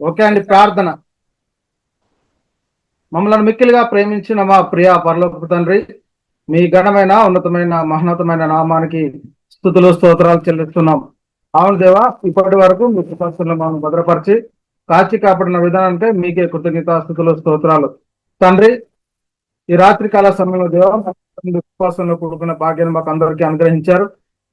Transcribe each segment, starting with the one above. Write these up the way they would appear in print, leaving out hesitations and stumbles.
Okay అండి. ప్రార్థన. మమ్మల్ని మిక్కిలిగా ప్రేమించిన మా ప్రియ పరలోకపు తండ్రి, మీ ఘనమైన ఉన్నతమైన మహోన్నతమైన నామానికి స్తుతులు స్తోత్రాలు చెల్లిస్తున్నాం. అవును దేవా, ఇప్పటి వరకు మీ కృపాస్తులను మమ్మల్ని భద్రపరిచి కాచి కాపాడిన విధానానికి మీకే కృతజ్ఞత స్తుతులు స్తోత్రాలు. తండ్రి, ఈ రాత్రి కాల సమయంలో దేవా విశ్వాసంలో కూడుకున్న భాగ్యాన్ని మాకు అందరికీ అనుగ్రహించారు.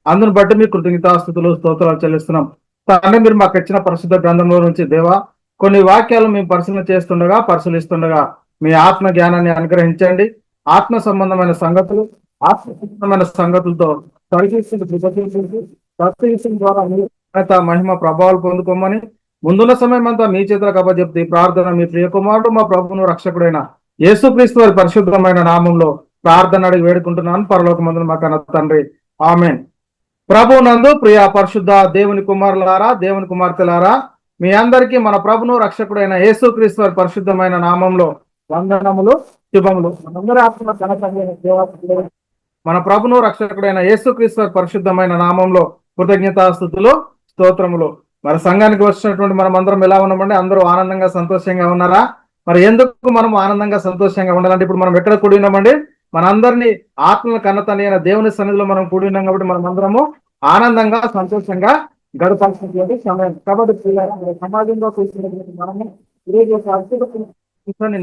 అందును బట్టి మీ కృతజ్ఞతాస్తుతులు స్తోత్రాలు చెల్లిస్తున్నాం. తండ్రి, మీరు మాకు ఇచ్చిన పరిశుద్ధ గ్రంథంలో నుంచి దేవా కొన్ని వాక్యాలు మేము పరిశీలిస్తుండగా మీ ఆత్మ జ్ఞానాన్ని అనుగ్రహించండి. ఆత్మ సంబంధమైన సంగతులు, ఆత్మ సంబంధమైన సంగతులతో ద్వారా మహిమ ప్రభావాలు పొందుకోమని ముందున్న సమయం అంతా మీ చేతులకు అప్పచెప్తే ప్రార్థన మీ ప్రియ కుమారుడు మా ప్రభువును రక్షకుడైన యేసుక్రీస్తు వారి పరిశుద్ధమైన నామంలో ప్రార్థన అడిగి వేడుకుంటున్నాను. పరలోకమందున మా కన్న తండ్రి, ఆమేన్. ప్రభు నందు ప్రియ పరిశుద్ధ దేవుని కుమారులారా, దేవుని కుమార్తెలారా, మీ అందరికీ మన ప్రభును రక్షకుడైన యేసుక్రీస్తు వారి పరిశుద్ధమైన నామంలో వందనములు, శుభములు. మన ప్రభును రక్షకుడైన యేసుక్రీస్తు వారి పరిశుద్ధమైన నామంలో కృతజ్ఞతాస్తుతులు స్తోత్రములు. మరి సంఘానికి వచ్చినటువంటి మనం అందరం ఎలా ఉన్నామండి? అందరూ ఆనందంగా సంతోషంగా ఉన్నారా? మరి ఎందుకు మనం ఆనందంగా సంతోషంగా ఉండాలంటే ఇప్పుడు మనం ఎక్కడ కూడి ఉన్నామండి? మనందరినీ ఆత్మ కన్నతని అయిన దేవుని సన్నిధిలో మనం కూడి ఉన్నాం కాబట్టి మనం అందరము ఆనందంగా సంతోషంగా గడపాల్సినటువంటి సమయం. కాబట్టి సమాజంలో కూర్చున్నటువంటి మనము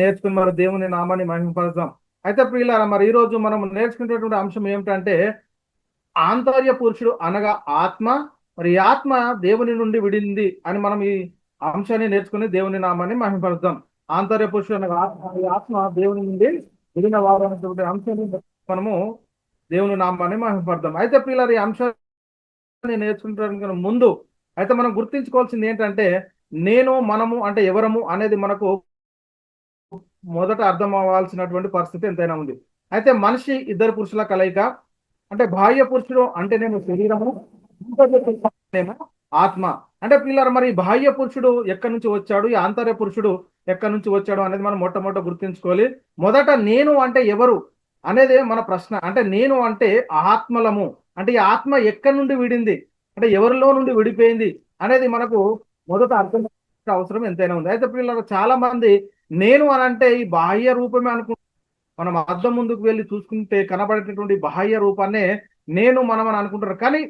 నేర్చుకుని మరి దేవుని నామాన్ని మహిమపరచాం. అయితే ప్రియులారా, మరి ఈ రోజు మనం నేర్చుకునేటువంటి అంశం ఏమిటంటే ఆంతర్య పురుషుడు అనగా ఆత్మ. మరి ఈ ఆత్మ దేవుని నుండి విడింది అని మనం ఈ అంశాన్ని నేర్చుకుని దేవుని నామాన్ని మహిమపరుద్దాం. ఆంతర్య పురుషుడు అనగా ఆత్మ దేవుని నుండి విడిన వారు అనేటువంటి అంశాన్ని మనము దేవుని నామాన్ని మహిమపరుద్దాం. అయితే ప్రియులారా, ఈ అంశాన్ని నేర్చుకుంటానికి ముందు అయితే మనం గుర్తించుకోవాల్సింది ఏంటంటే నేను, మనము అంటే ఎవరము అనేది మనకు మొదట అర్థం అవ్వాల్సినటువంటి పరిస్థితి ఎంతైనా ఉంది. అయితే మనిషి ఇద్దరు పురుషుల కలయిక. అంటే బాహ్య పురుషుడు అంటేనేమో శరీరము, ఆత్మ. అంటే పిల్లలు మరి బాహ్య పురుషుడు ఎక్కడి నుంచి వచ్చాడు, ఈ ఆంతర్య పురుషుడు ఎక్కడి నుంచి వచ్చాడు అనేది మనం మొట్టమొదట గుర్తించుకోవాలి. మొదట నేను అంటే ఎవరు అనేది మన ప్రశ్న. అంటే నేను అంటే ఆత్మలము. అంటే ఈ ఆత్మ ఎక్కడి నుండి విడింది, అంటే ఎవరిలో నుండి విడిపోయింది అనేది మనకు మొదట అర్థం అవసరం ఎంతైనా ఉంది. అయితే పిల్లలు చాలా మంది నేను అని అంటే ఈ బాహ్య రూపమే అనుకుంటున్నాం. మనం అద్దం ముందుకు వెళ్ళి చూసుకుంటే కనబడేటటువంటి బాహ్య రూపాన్నే నేను, మనం అని అనుకుంటారు. కానీ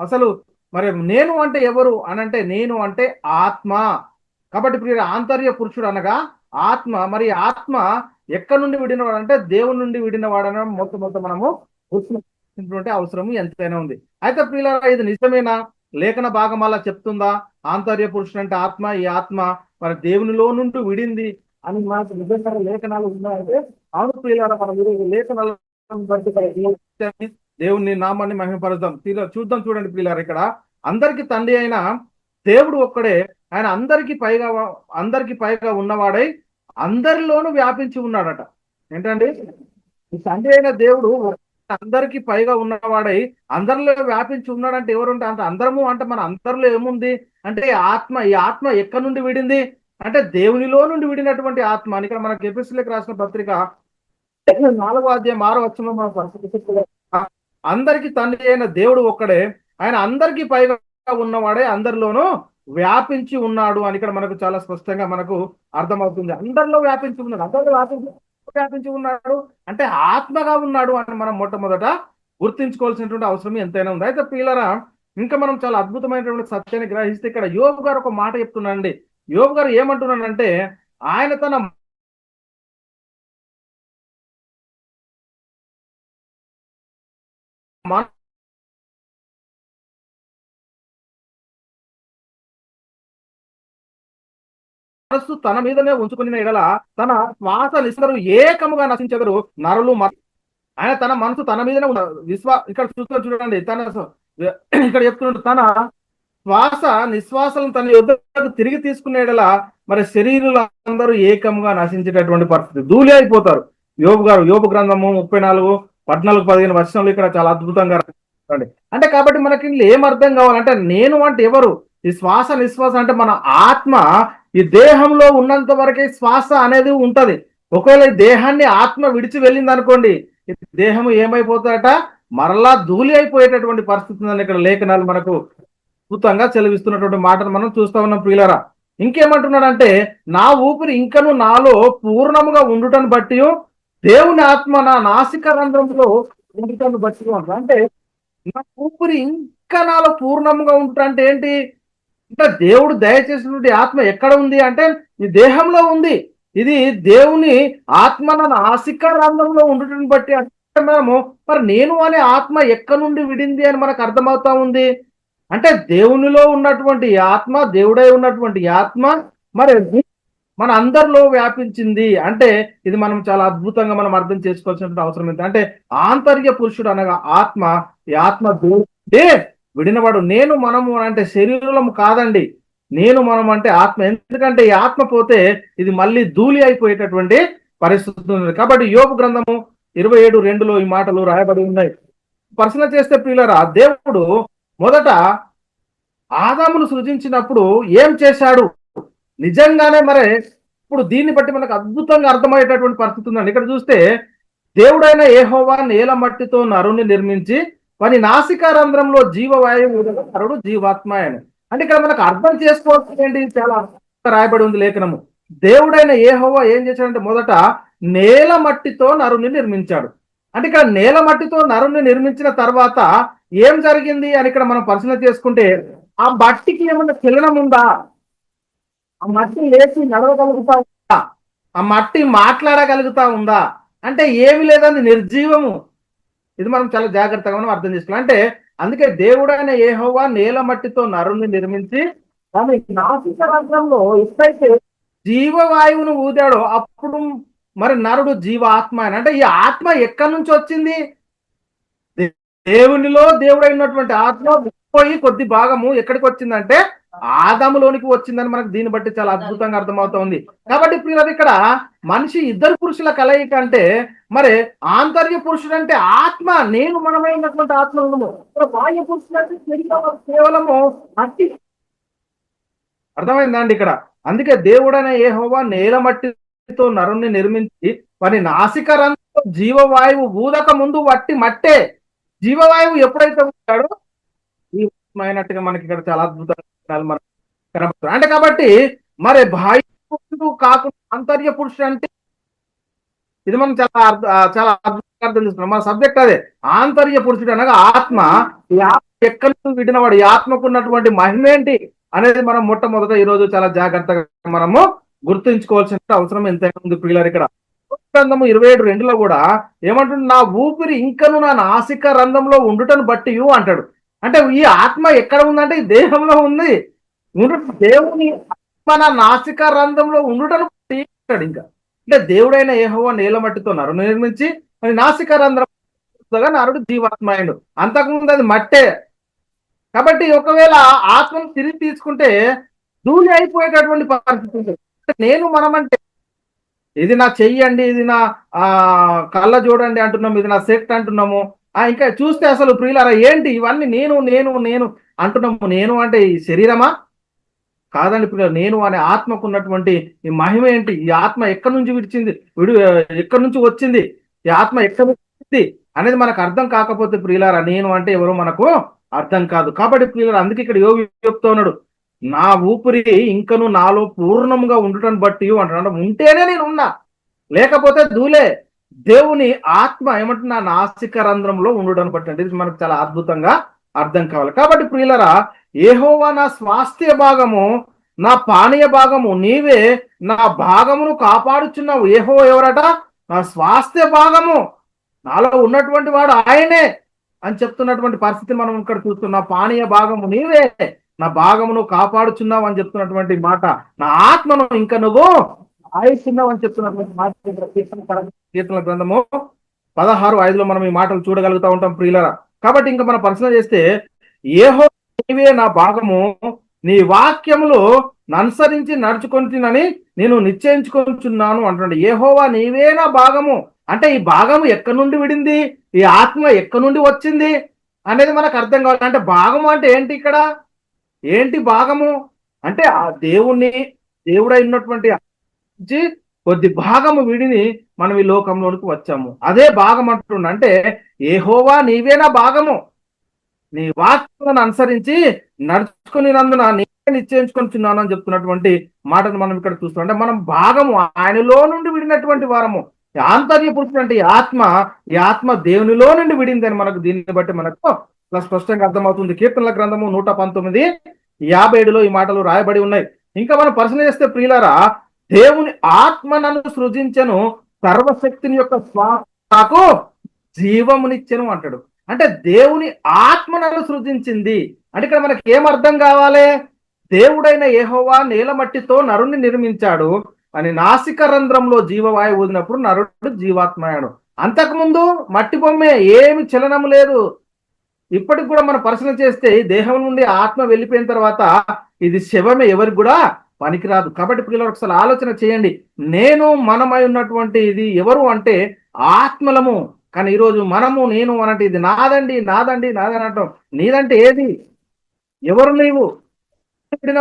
అసలు మరి నేను అంటే ఎవరు అని అంటే నేను అంటే ఆత్మ. కాబట్టి ఇప్పుడు ఆంతర్య పురుషుడు అనగా ఆత్మ. మరి ఆత్మ ఎక్కడి నుండి విడినవాడు అంటే దేవుని నుండి విడినవాడన మొత్తం మనము గుర్తించినటువంటి అవసరం ఎంతైనా ఉంది. అయితే ప్రియులారా, ఇది నిజమేనా? లేఖన భాగం అలా చెప్తుందా? ఆంతర్య పురుషుడు అంటే ఆత్మ, ఈ ఆత్మ మరి దేవునిలో నుండి విడింది అని మనకు నిజంగా లేఖనాలు ఉన్నాయంటే అవును ప్రియులారా, మనం లేఖనాలను బట్టి దేవుని నామాన్ని మహిమపరుద్దాం. చూద్దాం. చూడండి ప్రియులారా, ఇక్కడ అందరికి తండ్రి అయిన దేవుడు ఒక్కడే. ఆయన అందరికి పైగా ఉన్నవాడై అందరిలోనూ వ్యాపించి ఉన్నాడట. ఏంటండి? తండ్రి అయిన దేవుడు అందరికి పైగా ఉన్నవాడై అందరిలో వ్యాపించి ఉన్నాడంటే ఎవరుంటే అంత అందరము అంటే మన అందరిలో ఏముంది అంటే ఈ ఆత్మ ఎక్కడి నుండి విడింది అంటే దేవునిలో నుండి విడినటువంటి ఆత్మ అని ఇక్కడ మనకి ఎఫెసీయులకు రాసిన పత్రిక 4వ అధ్యాయం 6వ వచనంలో మనం పరిశీలిస్తే అందరికి తండ్రి అయిన దేవుడు ఒక్కడే, ఆయన అందరికి పైగా ఉన్నవాడే అందరిలోనూ వ్యాపించి ఉన్నాడు అని ఇక్కడ మనకు చాలా స్పష్టంగా మనకు అర్థమవుతుంది. అందరిలో వ్యాపించి ఉన్నాడు. అందరిలో వ్యాపించి ఉన్నాడు అంటే ఆత్మగా ఉన్నాడు అని మనం మొట్టమొదట గుర్తించుకోవాల్సినటువంటి అవసరం ఎంతైనా ఉంది. అయితే పిల్లరా, ఇంకా మనం చాలా అద్భుతమైనటువంటి సత్యాన్ని గ్రహిస్తే ఇక్కడ యోబు గారు ఒక మాట చెప్తున్నాడండి. యోబు గారు ఏమంటున్నాడంటే ఆయన తన మనస్సు తన మీదనే ఉంచుకుని ఎడల తన శ్వాస నిస్సరు ఏకముగా నశించెదరు నరులు. ఆయన తన మనసు తన మీదనే ఇక్కడ చూడండి, ఇక్కడ చెప్తున్నాడు తన శ్వాస నిశ్వాసాలను తన యుద్ధకు తిరిగి తీసుకునేడలా మరి శరీరులందరూ ఏకముగా నశించేటటువంటి పరిస్థితి, ధూళి అయిపోతారు. యోబు గ్రంథము 34-15 వచనంలో ఇక్కడ చాలా అద్భుతంగా రాయండి. అంటే కాబట్టి మనకి ఏమర్థం కావాలంటే నేను అంటే ఎవరు? ఈ శ్వాస నిశ్వాస అంటే మన ఆత్మ ఈ దేహంలో ఉన్నంత వరకే శ్వాస అనేది ఉంటది. ఒకవేళ ఈ దేహాన్ని ఆత్మ విడిచి వెళ్ళింది అనుకోండి, దేహం ఏమైపోతాడట? మరలా ధూళి అయిపోయేటటువంటి పరిస్థితి ఉందని ఇక్కడ లేఖనాలు మనకు అద్భుతంగా చెలవిస్తున్నటువంటి మాటను మనం చూస్తా ఉన్నాం ప్రియులారా. ఇంకేమంటున్నాడంటే నా ఊపిరి ఇంకను నాలో పూర్ణముగా ఉండుటను బట్టి దేవుని ఆత్మ నా నాసిక రంధ్రంలో ఉండుటను బట్టి అంటారు. అంటే నా ఊపిరి ఇంకా నాలో పూర్ణముగా ఉండుట అంటే ఏంటి? అంటే దేవుడు దయచేసినటువంటి ఆత్మ ఎక్కడ ఉంది అంటే ఈ దేహంలో ఉంది. ఇది దేవుని ఆత్మ నా నాసిక రంధ్రంలో ఉండుటను బట్టి అంటే మనము మరి నేను అనే ఆత్మ ఎక్కడి నుండి విడింది అని మనకు అర్థమవుతా ఉంది. అంటే దేవునిలో ఉన్నటువంటి ఆత్మ, దేవుడై ఉన్నటువంటి ఆత్మ మరి మన అందరిలో వ్యాపించింది. అంటే ఇది మనం చాలా అద్భుతంగా మనం అర్థం చేసుకోవాల్సిన అవసరం ఏంటి అంటే ఆంతర్య పురుషుడు అనగా ఆత్మ, ఈ ఆత్మ దేవుడే విడినవాడు. నేను మనము అంటే శరీరం కాదండి, నేను మనం అంటే ఆత్మ. ఎందుకంటే ఈ ఆత్మ పోతే ఇది మళ్ళీ ధూళి అయిపోయేటటువంటి పరిస్థితి ఉంది. కాబట్టి యోబు గ్రంథము 27:2లో ఈ మాటలు రాయబడి ఉన్నాయి. ప్రశ్న చేస్తే ప్రియులారా, దేవుడు మొదట ఆదామును సృజించినప్పుడు ఏం చేశాడు? నిజంగానే మరి ఇప్పుడు దీన్ని బట్టి మనకు అద్భుతంగా అర్థమయ్యేటటువంటి పరిస్థితి ఉందండి. ఇక్కడ చూస్తే దేవుడైన యెహోవా నేల మట్టితో నరుని నిర్మించి వాని నాసికా రంధ్రంలో జీవవాయువు నరుడు జీవాత్మ అని. అంటే ఇక్కడ మనకు అర్థం చేసుకోవాల్సింది ఏంటి? చాలా రాయబడి ఉంది లేఖనము. దేవుడైన యెహోవా ఏం చేశాడంటే మొదట నేల మట్టితో నరుని నిర్మించాడు. అంటే ఇక్కడ నేల మట్టితో నరుని నిర్మించిన తర్వాత ఏం జరిగింది అని ఇక్కడ మనం పరిశీలన చేసుకుంటే ఆ మట్టికి ఏమన్నా చలనం ఉందా? ఆ మట్టి లేచి నడవగలుగుతా ఉందా? ఆ మట్టి మాట్లాడగలుగుతా ఉందా? అంటే ఏమి లేదని నిర్జీవము. ఇది మనం చాలా జాగ్రత్తగా మనం అర్థం చేసుకోవాలి. అంటే అందుకే దేవుడైన యెహోవా నేల మట్టితో నరుని నిర్మించి దాని నాసిక రంధ్రంలో ఎప్పుడైతే జీవవాయువును ఊదాడో అప్పుడు మరి నరుడు జీవాత్మ అని. అంటే ఈ ఆత్మ ఎక్కడి నుంచి వచ్చింది? దేవునిలో దేవుడైనటువంటి ఆత్మ పోయి కొద్ది భాగము ఎక్కడికి వచ్చిందంటే ఆదాములోనికి వచ్చిందని మనకు దీన్ని బట్టి చాలా అద్భుతంగా అర్థమవుతోంది. కాబట్టి ప్రియులు ఇక్కడ మనిషి ఇద్దరు పురుషుల కలయిక అంటే మరి ఆంతర్య పురుషుడు అంటే ఆత్మ, నేను మనమైనటువంటి ఆత్మ ఉన్నాము. బాహ్య పురుషుడు అంటే కేవలము అట్టి. అర్థమైందా అండి ఇక్కడ? అందుకే దేవుడైన యెహోవా నేల మట్టితో నరుణ్ణి నిర్మించి వాని నాసిక రంధ్రంలో జీవవాయువు ఊదక ముందు వట్టి మట్టే. జీవవాయువు ఎప్పుడైతే ఉంటాడో అయినట్టుగా మనకి ఇక్కడ చాలా అద్భుతంగా మనకు కనబడుతుంది. అంటే కాబట్టి మరి బాహ్య పురుషుడు కాకుండా ఆంతర్య పురుషుడు అంటే ఇది మనం చాలా అద్భుతంగా అర్థం చేసుకున్నాం. మన సబ్జెక్ట్ అదే ఆంతర్య పురుషుడు అనగా ఆత్మ. ఈ ఆత్మ ఎక్కడి నుంచి విడినవాడు, ఈ ఆత్మకు ఉన్నటువంటి మహిమ ఏంటి అనేది మనం మొట్టమొదట ఈ రోజు చాలా జాగ్రత్తగా మనము గుర్తుంచుకోవాల్సిన అవసరం ఎంతైనా ఉంది ప్రియులారు. ఇక్కడ గ్రంథము 27:2లో కూడా ఏమంటుంది? నా ఊపిరి ఇంకను నా నాసిక రంధ్రంలో ఉండుటను బట్టి అంటాడు. అంటే ఈ ఆత్మ ఎక్కడ ఉందంటే ఈ దేహంలో ఉంది. దేవుని ఆత్మ నా నాసిక రంధ్రంలో ఉండుటను బట్టి అంటాడు. ఇంకా అంటే దేవుడైన యెహోవా నేల మట్టితో నరుని నిర్మించి మరి నాసిక రంధ్రం నరుడు జీవాత్మాయుడు. అంతకుముందు అది మట్టే. కాబట్టి ఒకవేళ ఆత్మను తిరిగి తీసుకుంటే ధూళి అయిపోయేటటువంటి పరిస్థితి ఉంది. నేను మనమంటే ఇది నా చెయ్యండి, ఇది నా కళ్ళ చూడండి అంటున్నాము, ఇది నా సెక్ట్ అంటున్నాము. ఇంకా చూస్తే అసలు ప్రియులారా ఏంటి ఇవన్నీ నేను నేను నేను అంటున్నాము. నేను అంటే ఈ శరీరమా? కాదండి ప్రియులారా, నేను అనే ఆత్మకు ఉన్నటువంటి ఈ మహిమ ఏంటి? ఈ ఆత్మ ఎక్కడి నుంచి విడిచింది, ఎక్కడి నుంచి వచ్చింది, ఈ ఆత్మ ఎక్కడి నుంచి వచ్చింది అనేది మనకు అర్థం కాకపోతే ప్రియులారా నేను అంటే ఎవరో మనకు అర్థం కాదు. కాబట్టి ప్రియులారా అందుకే ఇక్కడ యోగి చెప్తా ఉన్నాడు, నా ఊపిరి ఇంకను నాలో పూర్ణంగా ఉండటం బట్టి అంటున్నాడు. ఉంటేనే నేను ఉన్నా, లేకపోతే ధూలే. దేవుని ఆత్మ ఏమంటున్నా నాసిక రంధ్రంలో ఉండడం బట్టి అంటే ఇది మనకు చాలా అద్భుతంగా అర్థం కావాలి. కాబట్టి ప్రియులరా యెహోవా నా స్వాస్థ్య భాగము, నా పానీయ భాగము, నీవే నా భాగమును కాపాడుచున్నావు. యెహోవా ఎవరట? నా స్వాస్థ్య భాగము, నాలో ఉన్నటువంటి వాడు ఆయనే అని చెప్తున్నటువంటి పరిస్థితిని మనం ఇక్కడ చూస్తున్నాం. పానీయ భాగము నీవే, నా భాగమును కాపాడుచున్నావు అని చెప్తున్నటువంటి మాట. నా ఆత్మను ఇంకా నువ్వు ఆయుస్తున్నావు అని చెప్తున్నటువంటి మాట కీర్తనల గ్రంథము 16:5లో మనం ఈ మాటలు చూడగలుగుతా ఉంటాం ప్రియులరా. కాబట్టి ఇంకా మనం పరిశీలన చేస్తే యెహోవా నీవే నా భాగము, నీ వాక్యములో అనుసరించి నడుచుకుంటున్నానని నేను నిశ్చయించుకుంటున్నాను అంటున్నాడు. యెహోవా నీవే నా భాగము అంటే ఈ భాగము ఎక్కడి నుండి విడింది, ఈ ఆత్మ ఎక్కడి నుండి వచ్చింది అనేది మనకు అర్థం కావాలి. అంటే భాగము అంటే ఏంటి? ఇక్కడ ఏంటి భాగము అంటే ఆ దేవుడై ఉన్నటువంటి కొద్ది భాగము విడిని మనం ఈ లోకంలోనికి వచ్చాము. అదే భాగం అంటున్నా. అంటే యెహోవా నీవే నా భాగము, నీ వాక్యాలను అనుసరించి నడుచుకునినందున నిశ్చయించుకొనిచున్నాను అని చెప్తున్నటువంటి మాటను మనం ఇక్కడ చూస్తాం. అంటే మనం భాగము ఆయనలో నుండి విడినటువంటి వారము. ఆంతర్య పురుషుడు అంటే ఈ ఆత్మ దేవునిలో నుండి విడింది అని మనకు దీన్ని బట్టి మనకు స్పష్టంగా అర్థమవుతుంది. కీర్తనల గ్రంథము 119:57లో ఈ మాటలు రాయబడి ఉన్నాయి. ఇంకా మనం పరిశీలన చేస్తే ప్రియులారా, దేవుని ఆత్మ నన్ను సృజించెను, సర్వశక్తిని యొక్క శ్వాసకు జీవమునిచ్చెను అంటాడు. అంటే దేవుని ఆత్మ నన్ను సృజించింది అంటే ఇక్కడ మనకి ఏం అర్థం కావాలి? దేవుడైన యెహోవా నేల మట్టితో నరుణ్ణి నిర్మించాడు అని నాసిక రంధ్రంలో జీవవాయువు ఊదినప్పుడు నరుడు జీవాత్మయాడు. అంతకుముందు మట్టి బొమ్మే, ఏమి చలనం లేదు. ఇప్పటికి కూడా మనం పరిశీలన చేస్తే దేహం నుండి ఆత్మ వెళ్ళిపోయిన తర్వాత ఇది శవమే, ఎవరికి కూడా పనికిరాదు. కాబట్టి పిల్లలు ఒకసారి ఆలోచన చేయండి. నేను మనమై ఉన్నటువంటి ఇది ఎవరు అంటే ఆత్మలము. కానీ ఈరోజు మనము నేను అనంటే ఇది నాదండి నాదండి నాదని అంటాం. నీదంటే ఏది? ఎవరు నీవు?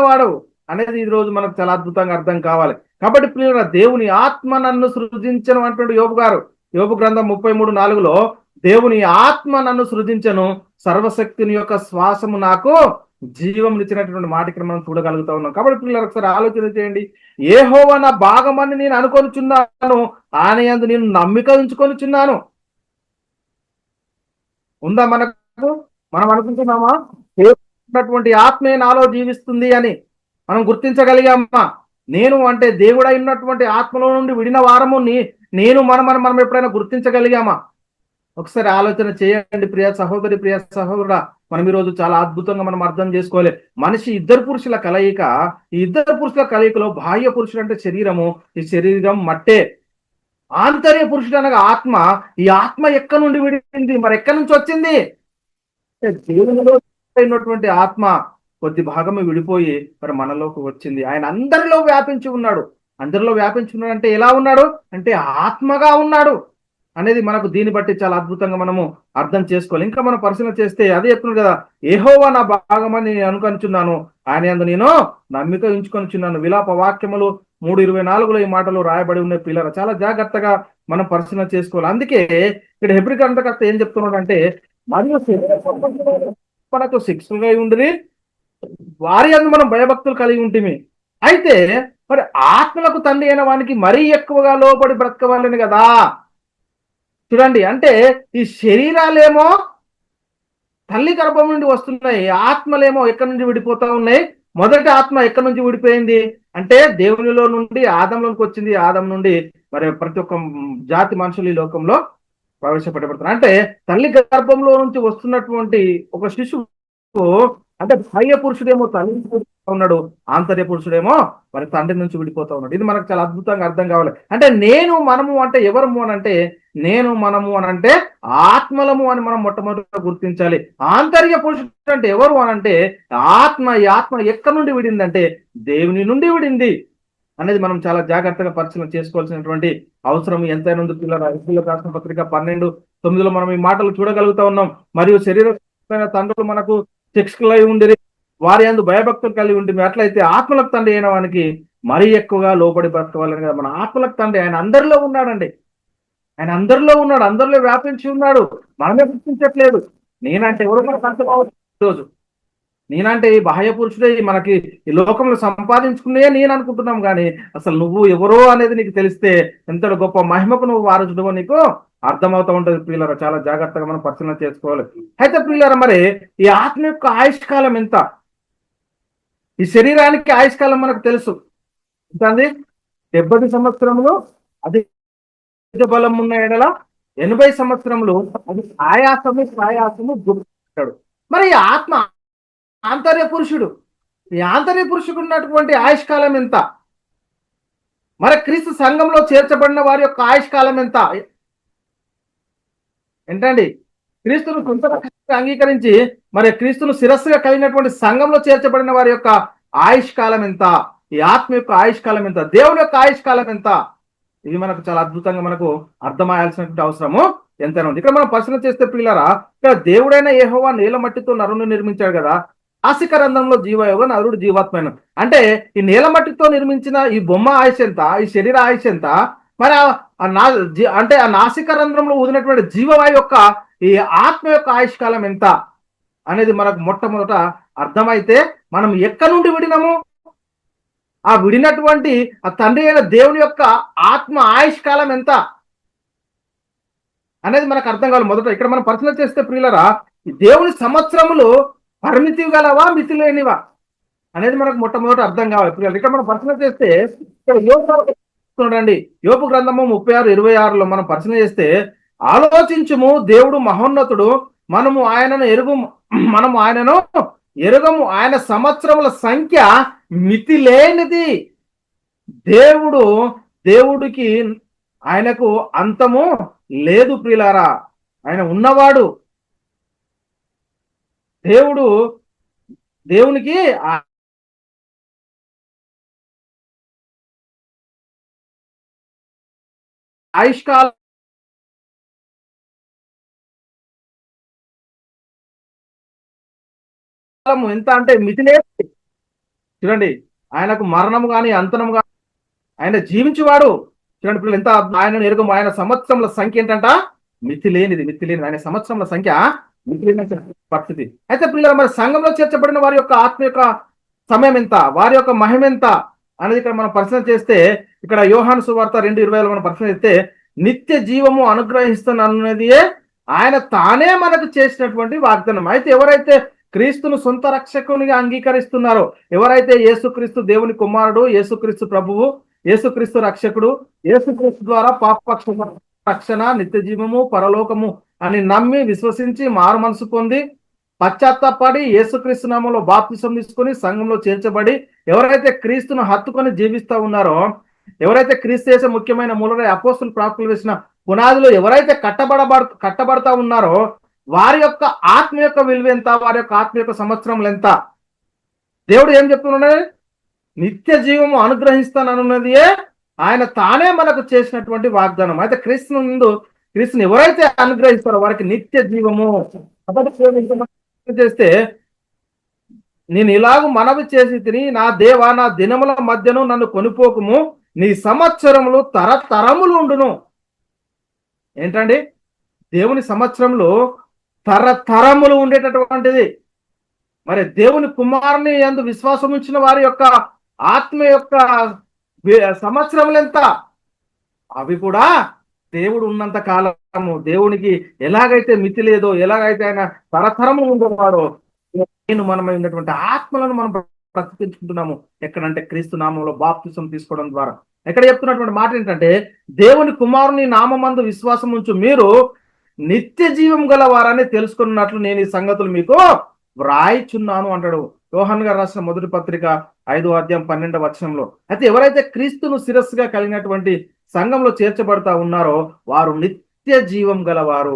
వాడు అనేది ఈ రోజు మనకు చాలా అద్భుతంగా అర్థం కావాలి. కాబట్టి పిల్లల దేవుని ఆత్మ నన్ను సృజించను అంటున్నాడు యోబు గారు. యోబు గ్రంథం 33:4లో దేవుని ఆత్మ నన్ను సృజించను, సర్వశక్తిని యొక్క శ్వాసము నాకు జీవం ఇచ్చినటువంటి మాట ఇక్కడ మనం చూడగలుగుతా ఉన్నాం. కాబట్టి పిల్లలు ఒకసారి ఆలోచన చేయండి. యెహోవా నా భాగమని నేను అనుకొనిచున్నాను, ఆయన యందు నేను నమ్మిక ఉంచుకొనిచున్నాను. ఉందా మనకు? మనం అనుకుంటున్నామా ఉన్నటువంటి ఆత్మే నాలో జీవిస్తుంది అని మనం గుర్తించగలిగామా? నేను అంటే దేవుడై ఉన్నటువంటి ఆత్మలో నుండి విడిన వారము నేను మనం ఎప్పుడైనా గుర్తించగలిగామా? ఒకసారి ఆలోచన చేయండి ప్రియ సహోదరి, ప్రియ సహోదరుడా. మనం ఈరోజు చాలా అద్భుతంగా మనం అర్థం చేసుకోవాలి. మనిషి ఇద్దరు పురుషుల కలయిక. ఈ ఇద్దరు పురుషుల కలయికలో బాహ్య పురుషుడు అంటే శరీరము, ఈ శరీరం మట్టే. ఆంతర్య పురుషుడు అనగా ఆత్మ. ఈ ఆత్మ ఎక్కడి నుండి విడింది? మరి ఎక్కడి నుంచి వచ్చింది? దేవునిలో అయినటువంటి ఆత్మ కొద్ది భాగమే విడిపోయి మరి మనలోకి వచ్చింది. ఆయన అందరిలో వ్యాపించి ఉన్నాడు. అందరిలో వ్యాపించి ఉన్నాడు అంటే ఎలా ఉన్నాడు? అంటే ఆత్మగా ఉన్నాడు అనేది మనకు దీన్ని బట్టి చాలా అద్భుతంగా మనము అర్థం చేసుకోవాలి. ఇంకా మనం పరిశీలన చేస్తే అదే చెప్తున్నాడు కదా, యెహోవా నా భాగమని నేను అనుకొనిచున్నాను, ఆయన యందు నేను నమ్మిక ఉంచుకొనిచున్నాను. విలాప వాక్యములు 3:24లో ఈ మాటలు రాయబడి ఉన్నాయి. పిల్లలు చాలా జాగ్రత్తగా మనం పరిశీలన చేసుకోవాలి. అందుకే ఇక్కడ హెబ్రీ గ్రంథకర్త ఏం చెప్తున్నాడు అంటే, మరియు మనకు శిక్షగా ఉండి వారి యందు మనం భయభక్తులు కలిగి ఉంటుంది. అయితే మరి ఆత్మలకు తండ్రి అయిన వానికి మరీ ఎక్కువగా లోబడి బ్రతకవాలని కదా. చూడండి, అంటే ఈ శరీరాలేమో తల్లి గర్భం నుండి వస్తున్నాయి, ఆత్మలేమో ఎక్కడి నుంచి విడిపోతా ఉన్నాయి. మొదటి ఆత్మ ఎక్కడి నుంచి విడిపోయింది అంటే దేవునిలో నుండి ఆదంలోకి వచ్చింది. ఆదం నుండి మరి ప్రతి ఒక్క జాతి మనుషులు ఈ లోకంలో ప్రవేశపెట్టబడుతున్నారు. అంటే తల్లి గర్భంలో నుంచి వస్తున్నటువంటి ఒక శిశువు అంటే బాహ్య పురుషుడేమో తల్లి ఉన్నాడు, ఆంతర్య పురుషుడేమో మరి తండ్రి నుంచి విడిపోతా ఉన్నాడు. ఇది మనకు చాలా అద్భుతంగా అర్థం కావాలి. అంటే నేను మనము అంటే ఎవరము అని అంటే, నేను మనము అని అంటే ఆత్మలము అని మనం మొట్టమొదటిగా గుర్తించాలి. ఆంతర్య పురుషుడు అంటే ఎవరు అని అంటే ఆత్మ. ఈ ఆత్మ ఎక్కడి నుండి విడిందంటే దేవుని నుండి విడింది అనేది మనం చాలా జాగ్రత్తగా పరిశీలన చేసుకోవాల్సినటువంటి అవసరం ఎంతైనా ఉంది. పిల్లల రాసిన పత్రిక 12:9లో మనం ఈ మాటలు చూడగలుగుతా ఉన్నాం. మరియు శరీర తండ్రులు మనకు శిక్షకులై ఉండి వారి యందు భయభక్తులు కలిగి ఉంటుంది. అట్లయితే ఆత్మలకు తండ్రి అయిన వానికి మరీ ఎక్కువగా లోబడి బ్రతకవాలని కదా. మన ఆత్మలకు తండ్రి ఆయన అందరిలో ఉన్నాడండి. ఆయన అందరిలో ఉన్నాడు, అందరిలో వ్యాపించి ఉన్నాడు. మనమే గుర్తించట్లేదు. నేనంటే ఎవరు మనకు అర్థమవుతుంది. ఈరోజు నేనంటే ఈ బాహ్య పురుషుడే మనకి ఈ లోకంలో సంపాదించుకునే నేను అనుకుంటున్నాం. కానీ అసలు నువ్వు ఎవరో అనేది నీకు తెలిస్తే ఎంత గొప్ప మహిమకు నువ్వు వారసుడువో నీకు అర్థమవుతూ ఉంటుంది. ప్రియులారా, చాలా జాగ్రత్తగా మనం పరిశీలన చేసుకోవాలి. అయితే ప్రియులారా, మరి ఈ ఆత్మ యొక్క ఆయుష్కాలం ఎంత? ఈ శరీరానికి ఆయుష్కాలం మనకు తెలుసు ఎంతండి? 70 సంవత్సరములు అధిక బలం ఉన్న ఎడల 80 సంవత్సరములు అది ఆయాసము గుర్తాడు. మరి ఈ ఆత్మ ఆంతర్య పురుషుడు, ఈ ఆంతర్య పురుషుడు ఉన్నటువంటి ఆయుష్కాలం ఎంత? మరి క్రీస్తు సంఘంలో చేర్చబడిన వారి యొక్క ఆయుష్కాలం ఎంత? ఏంటండి? క్రీస్తును సొంతగా అంగీకరించి మరి క్రీస్తును శిరస్సుగా కలిగినటువంటి సంఘంలో చేర్చబడిన వారి యొక్క ఆయుష్కాలం ఎంత? ఈ ఆత్మ యొక్క ఆయుష్కాలం ఎంత? దేవుని యొక్క ఆయుష్కాలం ఎంత? ఇవి మనకు చాలా అద్భుతంగా మనకు అర్థమయ్యాల్సినటువంటి అవసరము ఎంతైనా ఉంది. ఇక్కడ మనం పరిశీలన చేస్తే పిల్లరా, ఇక్కడ దేవుడైన యెహోవా నేల మట్టితో నరుని నిర్మించాడు కదా. నాసిక రంధ్రంలో జీవయోగ, నరుడు జీవాత్మైన. అంటే ఈ నేల మట్టితో నిర్మించిన ఈ బొమ్మ ఆయుష్ ఎంత? ఈ శరీర ఆయుష్ ఎంత? మరి అంటే ఆ నాసిక రంధ్రంలో ఊదినటువంటి జీవవాయు యొక్క ఈ ఆత్మ యొక్క ఆయుష్కాలం ఎంత అనేది మనకు మొట్టమొదట అర్థమైతే మనం ఎక్కడి నుండి విడినాము? ఆ విడినటువంటి ఆ తండ్రి అయిన దేవుని యొక్క ఆత్మ ఆయుష్కాలం ఎంత అనేది మనకు అర్థం కావాలి. మొదట ఇక్కడ మనం పరిశీలన చేస్తే ప్రియులరా, దేవుని సంవత్సరములు పరిమితి గలవా మితి లేనివా అనేది మనకు మొట్టమొదటి అర్థం కావాలి ప్రియులు. ఇక్కడ మనం పరిశీలన చేస్తే ఇక్కడ చూడండి, యోబు గ్రంథము 36:26లో మనం పరిశీలన చేస్తే, ఆలోచించుము, దేవుడు మహోన్నతుడు, మనము ఆయనను ఎరుగము, ఆయన సంవత్సరముల సంఖ్య మితి లేనిది. దేవుడికి ఆయనకు అంతము లేదు ప్రియులారా. ఆయన ఉన్నవాడు. దేవునికి ఆయుష్కాలం ఎంత అంటే మితి లేదు. చూడండి, ఆయనకు మరణము కానీ అంతనము కానీ, ఆయన జీవించేవాడు. చూడండి పిల్లలు, ఎంత ఆయన ఎరుగము, ఆయన సంవత్సరముల సంఖ్య ఏంటంట మితి లేనిది. ఆయన సంవత్సరముల సంఖ్య మితి లేని పరిస్థితి. అయితే పిల్లలు, మరి సంఘంలో చేర్చబడిన వారి యొక్క ఆత్మ యొక్క సమయం ఎంత, వారి యొక్క మహిమ ఎంత అనేది ఇక్కడ మనం పరిశీలన చేస్తే, ఇక్కడ యోహాను సువార్త 2:20లో మనం పరిశీలన చేస్తే, నిత్య జీవము అనుగ్రహిస్తున్నది ఆయన తానే మనకు చేసినటువంటి వాగ్దానం. అయితే ఎవరైతే క్రీస్తును సొంత రక్షకునిగా అంగీకరిస్తున్నారో, ఎవరైతే యేసుక్రీస్తు దేవుని కుమారుడు, యేసుక్రీస్తు ప్రభువు, యేసుక్రీస్తు రక్షకుడు, యేసుక్రీస్తు ద్వారా పాప రక్షణ, నిత్య జీవము, పరలోకము అని నమ్మి విశ్వసించి మారు మనసు పొంది పశ్చాత్తాపడి యేసుక్రీస్తు నామంలో బాప్తిసం తీసుకొని సంఘంలో చేర్చబడి ఎవరైతే క్రీస్తును హత్తుకొని జీవిస్తూ ఉన్నారో, ఎవరైతే క్రీస్తు చేసే ముఖ్యమైన మూలగా అపోస్తులు ప్రాప్తులు వేసిన పునాదిలో ఎవరైతే కట్టబడతా ఉన్నారో, వారి యొక్క ఆత్మ యొక్క విలువ ఎంత, వారి యొక్క ఆత్మ యొక్క సంవత్సరములు ఎంత? దేవుడు ఏం చెప్తున్నాడు? నిత్య జీవము అనుగ్రహిస్తానన్నది ఆయన తానే మనకు చేసినటువంటి వాగ్దానం. అయితే క్రీస్తుని ఎవరైతే అనుగ్రహిస్తారో వారికి నిత్య జీవము. చేస్తే, నేను ఇలాగ మనవి చేసి తిని, నా దేవా, నా దినముల మధ్యను నన్ను కొనిపోకుము, నీ సంవత్సరములు తరతరములు ఉండును. ఏంటండి? దేవుని సంవత్సరంలో తరతరములు ఉండేటటువంటిది. మరి దేవుని కుమారుని యందు విశ్వాసం ఉంచిన వారి యొక్క ఆత్మ యొక్క సంవత్సరములు ఎంత? అవి కూడా దేవుడు ఉన్నంత కాలము. దేవునికి ఎలాగైతే మితి లేదో, ఎలాగైతే ఆయన తరతరము ఉండేవాడో, నేను మనమై ఉన్నటువంటి ఆత్మలను మనం ప్రతిపించుకుంటున్నాము. ఎక్కడంటే క్రీస్తు నామంలో బాప్తిసం తీసుకోవడం ద్వారా. ఎక్కడ చెప్తున్నటువంటి మాట ఏంటంటే, దేవుని కుమారుని నామందు విశ్వాసం ఉంచు మీరు నిత్య జీవం గల వారని తెలుసుకున్నట్లు నేను ఈ సంగతులు మీకు వ్రాయిచున్నాను అంటాడు. యోహాను గారు రాసిన మొదటి పత్రిక 5:12. అయితే ఎవరైతే క్రీస్తును శిరస్సుగా కలిగినటువంటి సంఘంలో చేర్చబడతా ఉన్నారో వారు నిత్య జీవం గలవారు.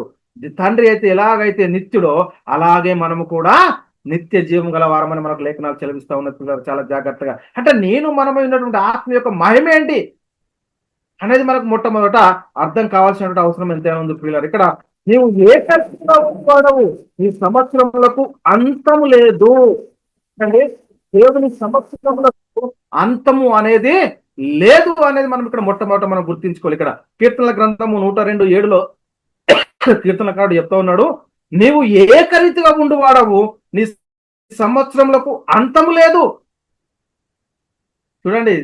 తండ్రి అయితే ఎలాగైతే నిత్యుడో అలాగే మనము కూడా నిత్య జీవం గలవారమని మనకు లేఖనాలు చెలవిస్తా ఉన్నట్టు చాలా జాగ్రత్తగా. అంటే మనమై ఉన్నటువంటి ఆత్మ యొక్క మహిమ ఏంటి అనేది మనకు మొట్టమొదట అర్థం కావాల్సినటువంటి అవసరం ఎంతైనా ఉంది ప్రియులారా. ఇక్కడ నీవు ఏకవాడవు, ఈ సంవత్సరములకు అంతము లేదు. అంటే దేవుని సంవత్సరములకు అంతము అనేది లేదు అనేది మనం ఇక్కడ మొట్టమొదట మనం గుర్తించుకోవాలి. ఇక్కడ కీర్తనల గ్రంథము 102:7లో కీర్తనకారుడు చెప్తా ఉన్నాడు, నీవు ఏకరీతిగా ఉండువాడవు, నీ సంవత్సరములకు అంతము లేదు. చూడండి,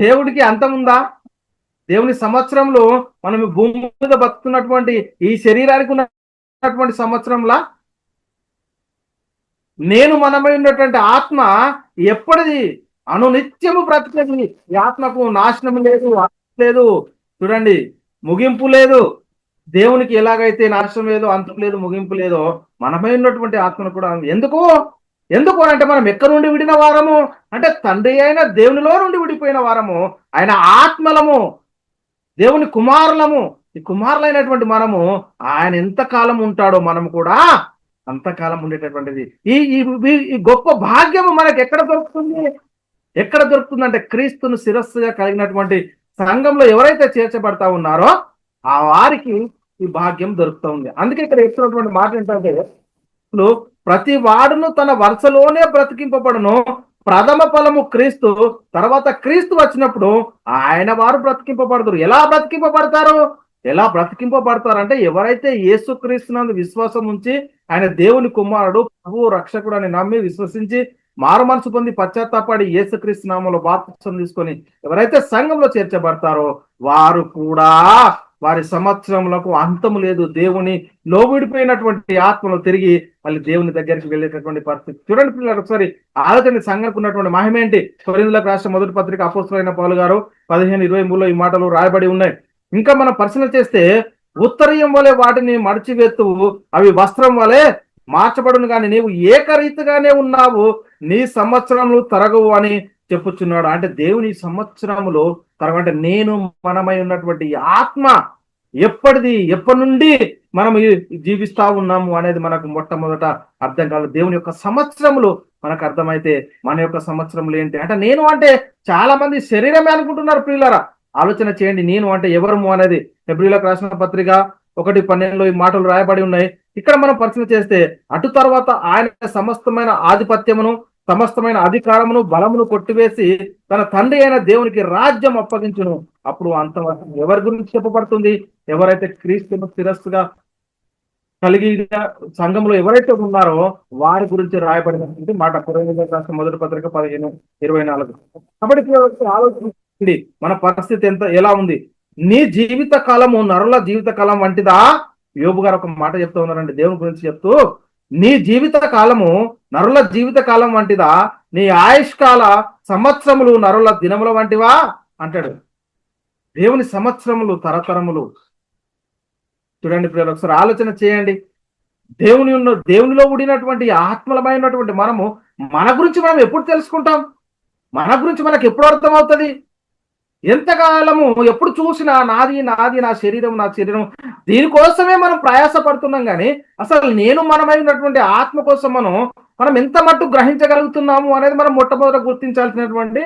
దేవుడికి అంతం ఉందా? దేవుని సంవత్సరంలో మనం భూమి మీద బతుకున్నటువంటి ఈ శరీరానికి ఉన్నటువంటి సంవత్సరంలా మనమై ఉన్నటువంటి ఆత్మ ఎప్పటిది అనునిత్యము బ్రతికేది. ఈ ఆత్మకు నాశనం లేదు. చూడండి, ముగింపు లేదు. దేవునికి ఎలాగైతే నాశనం లేదు, అంతం లేదు, ముగింపు లేదో మనమై ఉన్నటువంటి ఆత్మను కూడా ఎందుకు అంటే మనం ఎక్కడి నుండి విడిన వారము అంటే తండ్రి అయిన దేవునిలో నుండి విడిపోయిన వారము, ఆయన ఆత్మలము, దేవుని కుమారులము. ఈ కుమారులైనటువంటి మనము ఆయన ఎంతకాలం ఉంటాడో మనము కూడా అంతకాలం ఉండేటటువంటిది. ఈ గొప్ప భాగ్యము మనకు ఎక్కడ దొరుకుతుంది అంటే క్రీస్తును శిరస్సుగా కలిగినటువంటి సంఘంలో ఎవరైతే చేర్చబడతా ఉన్నారో ఆ వారికి ఈ భాగ్యం దొరుకుతూ ఉంది. అందుకే ఇక్కడ చెప్తున్నటువంటి మాట ఏంటంటే, ప్రతి వాడును తన వరుసలోనే బ్రతికింపబడును, ప్రథమ ఫలము క్రీస్తు, తర్వాత క్రీస్తు వచ్చినప్పుడు ఆయన వారు బ్రతికింపబడతారు. ఎలా బ్రతికింపబడతారు అంటే, ఎవరైతే యేసుక్రీస్తునందు విశ్వాసం ఉంచి ఆయన దేవుని కుమారుడు, ప్రభువు, రక్షకుడు అని నమ్మి విశ్వసించి మారు మనసు పొంది పశ్చాత్తాపడి యేసుక్రీస్తు నామములో బాప్తిసం తీసుకొని ఎవరైతే సంఘంలో చేర్చబడతారో వారు కూడా వారి సంవత్సరములకు అంతము లేదు. దేవుని లోబడిపోయినటువంటి ఆత్మలు తిరిగి మళ్ళీ దేవుని దగ్గరికి వెళ్ళేటటువంటి పరిస్థితి. చూడండి పిల్లలు, ఒకసారి ఆలోచన. సంఘంకు ఉన్నటువంటి మహిమ ఏంటి? కొరింథీయులకు రాసిన మొదటి పత్రిక అపోస్తలుడైన పౌలు గారు 15:23 ఈ మాటలు రాయబడి ఉన్నాయి. ఇంకా మనం పరిశీలన చేస్తే, ఉత్తరీయం వలె వాటిని మడిచివేత్తు, అవి వస్త్రం వలె మార్చబడును, కానీ నీవు ఏకరీతిగానే ఉన్నావు, నీ సంవత్సరములు తరగవు అని చెప్పుచున్నాడు. అంటే దేవుని సంవత్సరములు తరగంటే నేను మనమై ఉన్నటువంటి ఆత్మ ఎప్పటి నుండి మనం జీవిస్తా ఉన్నాము అనేది మనకు మొట్టమొదట అర్థం కాదు. దేవుని యొక్క సంవత్సరములు మనకు అర్థమైతే మన యొక్క సంవత్సరములు ఏంటి అంటే, నేను అంటే చాలా మంది శరీరమే అనుకుంటున్నారు. ప్రియులారా, ఆలోచన చేయండి. నేను అంటే ఎవరము అనేది హెబ్రీయులకు రాసిన పత్రిక 1:12 ఈ మాటలు రాయబడి ఉన్నాయి. ఇక్కడ మనం పరిశీలన చేస్తే, అటు తర్వాత ఆయన సమస్తమైన ఆధిపత్యమును, సమస్తమైన అధికారమును, బలమును కొట్టివేసి తన తండ్రి అయిన దేవునికి రాజ్యం అప్పగించును. అప్పుడు అంతవరకు ఎవరి గురించి చెప్పబడుతుంది? ఎవరైతే క్రీస్తును శిరస్సుగా కలిగి సంఘంలో ఎవరైతే ఉన్నారో వారి గురించి రాయబడినటువంటి మాట. కొరింథీయులకు రాసిన మొదటి పత్రిక 15:24. కాబట్టి ఆలోచించండి, మన పరిస్థితి ఎలా ఉంది? నీ జీవిత కాలము నరుల జీవిత కాలం వంటిదా? యోబు గారు ఒక మాట చెప్తూ ఉన్నారండి దేవుని గురించి చెప్తూ, నీ జీవిత కాలము నరుల జీవిత కాలం వంటిదా? నీ ఆయుష్కాల సంవత్సరములు నరుల దినముల వంటివా అంటాడు. దేవుని సంవత్సరములు తరతరములు. చూడండి ప్రియులు, ఒకసారి ఆలోచన చేయండి. దేవునిలో ఉండినటువంటి ఆత్మలమైనటువంటి మనము మన గురించి మనం ఎప్పుడు తెలుసుకుంటాం? మన గురించి మనకు ఎప్పుడు అర్థమవుతుంది? ఎంతకాలము ఎప్పుడు చూసినా నాది నాది, నా శరీరం నా శరీరం, దీనికోసమే మనం ప్రయాసపడుతున్నాం. కానీ అసలు నేను మనమైనటువంటి ఆత్మ కోసం మనం ఎంత మట్టు గ్రహించగలుగుతున్నాము అనేది మనం మొట్టమొదట గుర్తించాల్సినటువంటి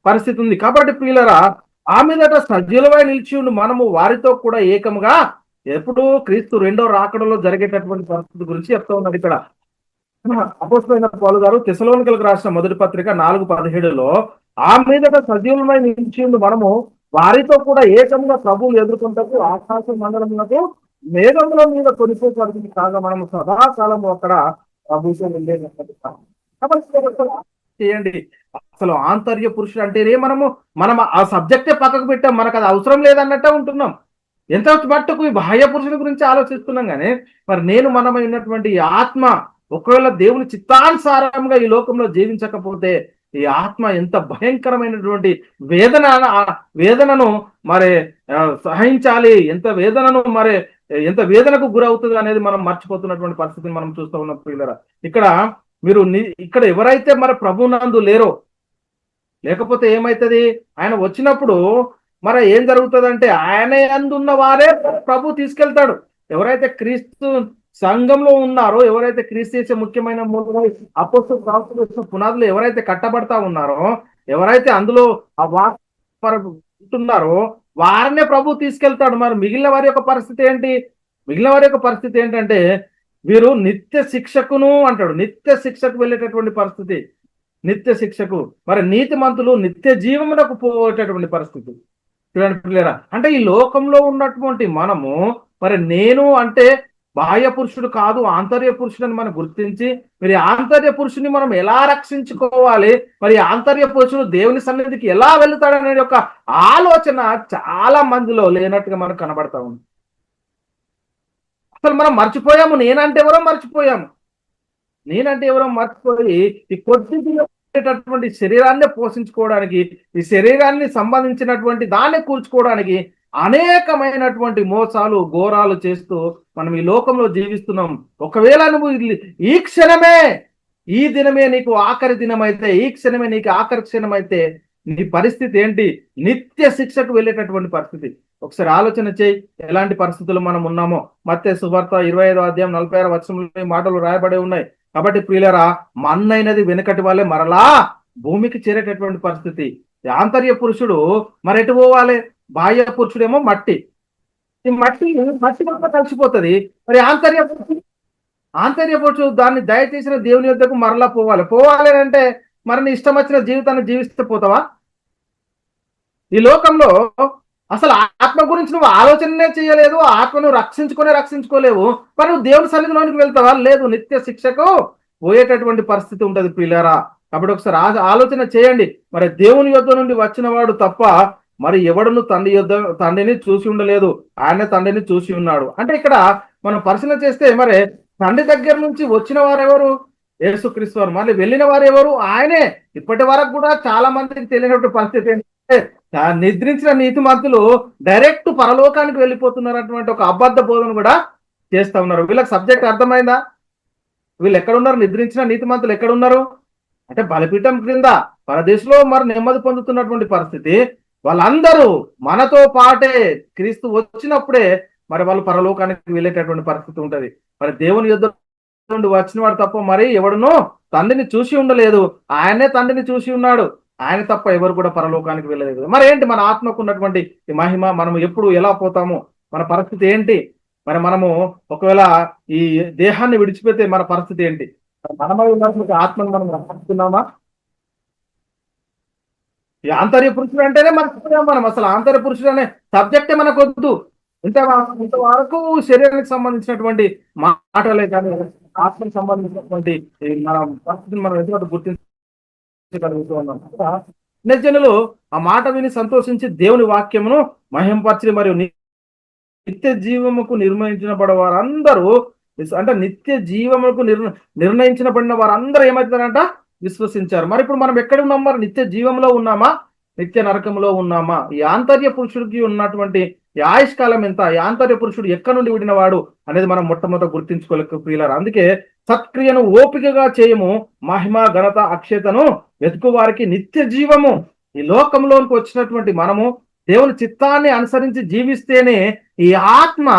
పరిస్థితి ఉంది. కాబట్టి ప్రియులరా, ఆ మీదట సజీవులమై నిలిచి ఉండి మనము వారితో కూడా ఏకముగా ఎప్పుడు క్రీస్తు రెండో రాకడలో జరిగేటటువంటి పరిస్థితి గురించి చెప్తా ఉన్నాడు. ఇక్కడ అపోస్తలుడైన పౌలు గారు తెస్సలోనికలకు రాసిన మొదటి పత్రిక 4:17 ఆ మీదట సజీవులమై నిలిచి ఉండి మనము వారితో కూడా ఏకంగా ప్రభువులు ఎదుర్కొంటూ ఆకాశ మండలములకు మేఘముల మీద కొనిపోబడుతుంది కాగా మనము సదాకాలము అక్కడ ప్రభుత్వం వెళ్ళేటటువంటి. చేయండి, అసలు ఆంతర్య పురుషుడు అంటేనే మనం ఆ సబ్జెక్టే పక్కకు పెట్టాం. మనకు అది అవసరం లేదన్నట్టే ఉంటున్నాం. ఎంత మట్టుకు ఈ బాహ్య పురుషుల గురించి ఆలోచిస్తున్నాం. కానీ మరి నేను మనమై ఉన్నటువంటి ఆత్మ ఒకవేళ దేవుని చిత్తానుసారంగా ఈ లోకంలో జీవించకపోతే ఈ ఆత్మ ఎంత భయంకరమైనటువంటి వేదనను మరి సహించాలి, ఎంత వేదనకు గురవుతుంది అనేది మనం మర్చిపోతున్నటువంటి పరిస్థితిని మనం చూస్తూ ఉన్నాం. పిల్లరా, ఇక్కడ ఎవరైతే మరి ప్రభునందు లేరో, లేకపోతే ఏమైతుంది? ఆయన వచ్చినప్పుడు మరి ఏం జరుగుతుందంటే, ఆయన అందున్న వారే ప్రభు తీసుకెళ్తాడు. ఎవరైతే క్రీస్తు సంఘంలో ఉన్నారో, ఎవరైతే క్రీస్తు చేసే ముఖ్యమైన అపోస్తలులు పునాదులు ఎవరైతే కట్టబడతా ఉన్నారో, ఎవరైతే అందులో ఆ ఉంటున్నారో వారినే ప్రభు తీసుకెళ్తాడు. మరి మిగిలిన వారి యొక్క పరిస్థితి ఏంటి? మిగిలిన వారి యొక్క పరిస్థితి ఏంటంటే, వీరు నిత్య శిక్షకును అంటాడు. నిత్య శిక్షకు వెళ్ళేటటువంటి పరిస్థితి. నిత్య శిక్షకు, మరి నీతిమంతులు నిత్య జీవమునకు పోయేటటువంటి పరిస్థితి. చూడండి పిల్లరా, అంటే ఈ లోకంలో ఉన్నటువంటి మనము మరి నేను అంటే బాహ్య పురుషుడు కాదు, ఆంతర్య పురుషుడు అని మనం గుర్తించి మరి ఆంతర్య పురుషుని మనం ఎలా రక్షించుకోవాలి, మరి ఆంతర్య పురుషుడు దేవుని సన్నిధికి ఎలా వెళ్తాడనే యొక్క ఆలోచన చాలా మందిలో లేనట్టుగా మనకు కనబడతా ఉంది. అసలు మనం మర్చిపోయాము, నేనంటే ఎవరో మర్చిపోయి ఈ కొద్దిటువంటి శరీరాన్ని పోషించుకోవడానికి, ఈ శరీరాన్ని సంబంధించినటువంటి దాన్ని కూర్చుకోవడానికి అనేకమైనటువంటి మోసాలు ఘోరాలు చేస్తూ మనం ఈ లోకంలో జీవిస్తున్నాం. ఒకవేళ నువ్వు ఈ క్షణమే, ఈ దినమే నీకు ఆఖరి దినమైతే, ఈ క్షణమే నీకు ఆఖరి క్షణమైతే నీ పరిస్థితి ఏంటి? నిత్య శిక్షకు వెళ్ళేటటువంటి పరిస్థితి. ఒకసారి ఆలోచన చేయి, ఎలాంటి పరిస్థితులు మనం ఉన్నామో. మత్తయి సువార్త 25:46 మాటలు రాయబడి ఉన్నాయి. కాబట్టి ప్రియులరా, మన్నైనది వెనుకటి వాళ్ళే మరలా భూమికి చేరేటటువంటి పరిస్థితి. ఆంతర్య పురుషుడు మరి ఎటు పోవాలి? బాహ్య పురుషుడేమో మట్టి, ఈ మట్టి కలిసిపోతుంది. మరి ఆంతర్య పురుషుడు దాన్ని దయచేసిన దేవుని యొద్దకు మరలా పోవాలి అంటే మరి నీ ఇష్టం వచ్చిన జీవితాన్ని జీవిస్తే పోతావా? ఈ లోకంలో అసలు ఆత్మ గురించి నువ్వు ఆలోచననే చేయలేదు, ఆత్మను రక్షించుకోలేవు. మరి నువ్వు దేవుని సన్నిధిలోనికి వెళ్తావా? లేదు, నిత్య శిక్షకు పోయేటటువంటి పరిస్థితి ఉంటుంది. ప్రియులారా, కాబట్టి ఒకసారి ఆలోచన చేయండి. మరి దేవుని యొద్ద నుండి వచ్చిన వాడు తప్ప మరి ఎవడును తండ్రిని చూసి ఉండలేదు, ఆయన తండ్రిని చూసి ఉన్నాడు. అంటే ఇక్కడ మనం పరిశీలన చేస్తే మరి తండ్రి దగ్గర నుంచి వచ్చిన వారు ఎవరు? యేసుక్రీస్తు వారు. మళ్ళీ వెళ్ళిన వారు ఎవరు? ఆయనే. ఇప్పటి వరకు కూడా చాలా మందికి తెలియనటువంటి పరిస్థితి ఏంటంటే నిద్రించిన నీతిమంతులు డైరెక్ట్ పరలోకానికి వెళ్ళిపోతున్నారు ఒక అబద్ధ బోధన కూడా చేస్తా ఉన్నారు. వీళ్ళకి సబ్జెక్ట్ అర్థమైందా? వీళ్ళు ఎక్కడున్నారు? నిద్రించిన నీతిమంతులు ఎక్కడున్నారు అంటే బలిపీఠం క్రింద పరదేశంలో మరి నెమ్మది పొందుతున్నటువంటి పరిస్థితి. వాళ్ళందరూ మనతో పాటే క్రీస్తు వచ్చినప్పుడే మరి వాళ్ళు పరలోకానికి వెళ్ళేటటువంటి పరిస్థితి ఉంటది. మరి దేవుని యుద్ధం నుండి వచ్చిన వాడు తప్ప మరి ఎవడునో తండ్రిని చూసి ఉండలేదు, ఆయనే తండ్రిని చూసి ఉన్నాడు. ఆయన తప్ప ఎవరు కూడా పరలోకానికి వెళ్ళలేదు. మరి ఏంటి మన ఆత్మకు ఉన్నటువంటి మహిమ? మనం ఎప్పుడు ఎలా పోతాము? మన పరిస్థితి ఏంటి? మరి మనము ఒకవేళ ఈ దేహాన్ని విడిచిపెడితే మన పరిస్థితి ఏంటి? మనమై ఉన్నటువంటి ఆత్మను మనం రక్షిస్తున్నామా? ఈ ఆంతర్య పురుషుడు అంటేనే మనం అసలు ఆంతర్య పురుషుడు అనే సబ్జెక్టే మనకు వద్దు. ఇంతవరకు శరీరానికి సంబంధించినటువంటి మాటలే కానీ ఆత్మకు సంబంధించినటువంటి మన పరిస్థితిని మనం ఎందుకంటే గుర్తించగలుగుతూ ఉన్నాం. జనులు ఆ మాట విని సంతోషించి దేవుని వాక్యమును మహింపరచి మరియు నిత్య జీవముకు నిర్ణయించబడిన వారందరూ అంటే నిత్య జీవములకు నిర్ణయించబడిన వారందరూ ఏమవుతారంట? విశ్వసించారు. మరి ఇప్పుడు మనం ఎక్కడ ఉన్నాం? మరి నిత్య జీవంలో ఉన్నామా, నిత్య నరకంలో ఉన్నామా? ఈ ఆంతర్య పురుషుడికి ఉన్నటువంటి ఆయుష్కాలం ఎంత? ఈ ఆంతర్య పురుషుడు ఎక్కడి నుండి విడినవాడు అనేది మనం మొట్టమొదట గుర్తించుకోలేక ప్రియులారా. అందుకే సత్క్రియను ఓపికగా చేయము, మహిమ ఘనత అక్షయతను వెతుకు వారికి నిత్య జీవము. ఈ లోకంలోనికి వచ్చినటువంటి మనము దేవుని చిత్తాన్ని అనుసరించి జీవిస్తేనే ఈ ఆత్మ